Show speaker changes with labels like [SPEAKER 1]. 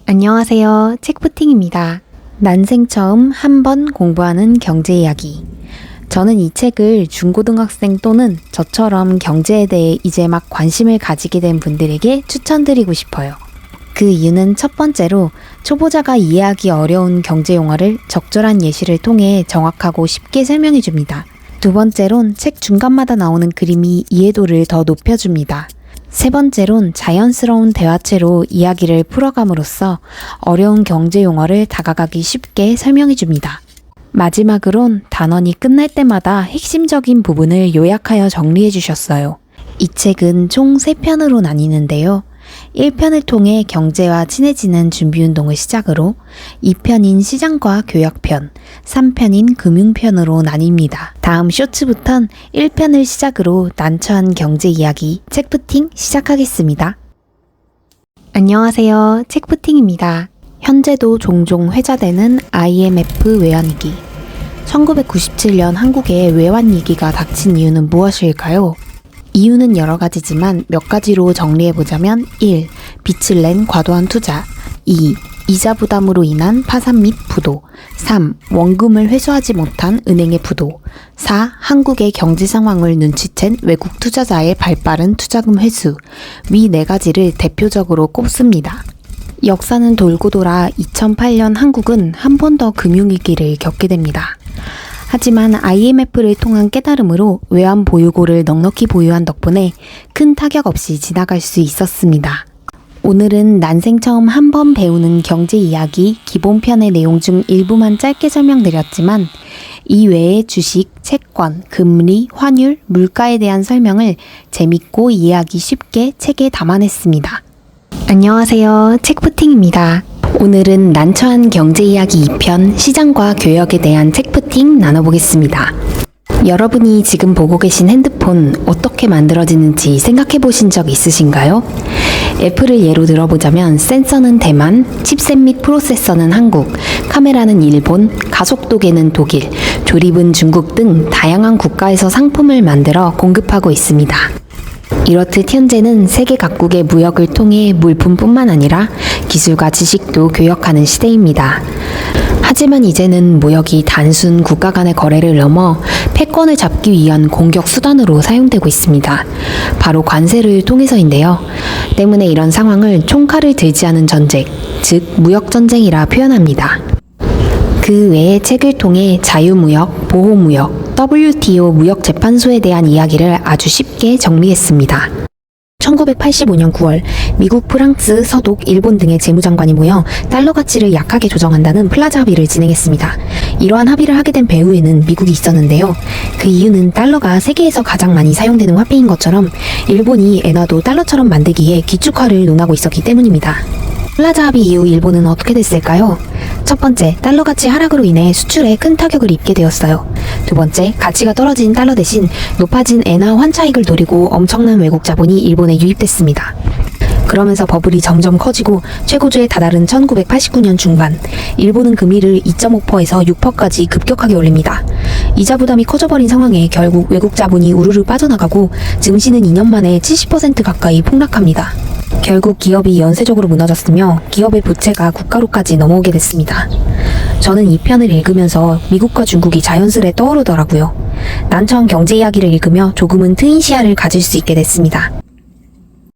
[SPEAKER 1] 안녕하세요. 책부팅입니다. 난생 처음 한 번 공부하는 경제 이야기. 저는 이 책을 중고등학생 또는 저처럼 경제에 대해 이제 막 관심을 가지게 된 분들에게 추천드리고 싶어요. 그 이유는 첫 번째로 초보자가 이해하기 어려운 경제 용어를 적절한 예시를 통해 정확하고 쉽게 설명해 줍니다. 두 번째론 책 중간마다 나오는 그림이 이해도를 더 높여줍니다. 세 번째론 자연스러운 대화체로 이야기를 풀어감으로써 어려운 경제 용어를 다가가기 쉽게 설명해 줍니다. 마지막으론 단원이 끝날 때마다 핵심적인 부분을 요약하여 정리해 주셨어요. 이 책은 총 3편으로 나뉘는데요. 1편을 통해 경제와 친해지는 준비운동을 시작으로 2편인 시장과 교역편, 3편인 금융편으로 나뉩니다. 다음 쇼츠부턴 1편을 시작으로 난처한 경제 이야기 책부팅 시작하겠습니다. 안녕하세요. 책부팅입니다. 현재도 종종 회자되는 IMF 외환위기. 1997년 한국에 외환위기가 닥친 이유는 무엇일까요? 이유는 여러 가지지만 몇 가지로 정리해보자면 1. 빚을 낸 과도한 투자 2. 이자 부담으로 인한 파산 및 부도 3. 원금을 회수하지 못한 은행의 부도 4. 한국의 경제 상황을 눈치챈 외국 투자자의 발빠른 투자금 회수 위 4가지를 대표적으로 꼽습니다. 역사는 돌고 돌아 2008년 한국은 한 번 더 금융위기를 겪게 됩니다. 하지만 IMF를 통한 깨달음으로 외환 보유고를 넉넉히 보유한 덕분에 큰 타격 없이 지나갈 수 있었습니다. 오늘은 난생 처음 한 번 배우는 경제 이야기 기본편의 내용 중 일부만 짧게 설명드렸지만 이 외에 주식, 채권, 금리, 환율, 물가에 대한 설명을 재밌고 이해하기 쉽게 책에 담아냈습니다. 안녕하세요. 책부팅입니다. 오늘은 난처한 경제 이야기 2편 시장과 교역에 대한 책부팅 나눠보겠습니다. 여러분이 지금 보고 계신 핸드폰 어떻게 만들어지는지 생각해 보신 적 있으신가요? 애플을 예로 들어보자면 센서는 대만, 칩셋 및 프로세서는 한국, 카메라는 일본, 가속도계는 독일, 조립은 중국 등 다양한 국가에서 상품을 만들어 공급하고 있습니다. 이렇듯 현재는 세계 각국의 무역을 통해 물품뿐만 아니라 기술과 지식도 교역하는 시대입니다. 하지만 이제는 무역이 단순 국가 간의 거래를 넘어 패권을 잡기 위한 공격 수단으로 사용되고 있습니다. 바로 관세를 통해서인데요. 때문에 이런 상황을 총칼을 들지 않은 전쟁, 즉 무역전쟁이라 표현합니다. 그 외에 책을 통해 자유무역, 보호무역, WTO 무역재판소에 대한 이야기를 아주 쉽게 정리했습니다. 1985년 9월 미국, 프랑스, 서독, 일본 등의 재무장관이 모여 달러 가치를 약하게 조정한다는 플라자 합의를 진행했습니다. 이러한 합의를 하게 된 배후에는 미국이 있었는데요. 그 이유는 달러가 세계에서 가장 많이 사용되는 화폐인 것처럼 일본이 엔화도 달러처럼 만들기에 기축화를 논하고 있었기 때문입니다. 플라자 합의 이후 일본은 어떻게 됐을까요? 첫 번째, 달러 가치 하락으로 인해 수출에 큰 타격을 입게 되었어요. 두 번째, 가치가 떨어진 달러 대신 높아진 엔화 환차익을 노리고 엄청난 외국 자본이 일본에 유입됐습니다. 그러면서 버블이 점점 커지고 최고조에 다다른 1989년 중반, 일본은 금리를 2.5%에서 6%까지 급격하게 올립니다. 이자 부담이 커져버린 상황에 결국 외국 자본이 우르르 빠져나가고 증시는 2년 만에 70% 가까이 폭락합니다. 결국 기업이 연쇄적으로 무너졌으며 기업의 부채가 국가로까지 넘어오게 됐습니다. 저는 이 편을 읽으면서 미국과 중국이 자연스레 떠오르더라고요. 난처한 경제 이야기를 읽으며 조금은 트인 시야를 가질 수 있게 됐습니다.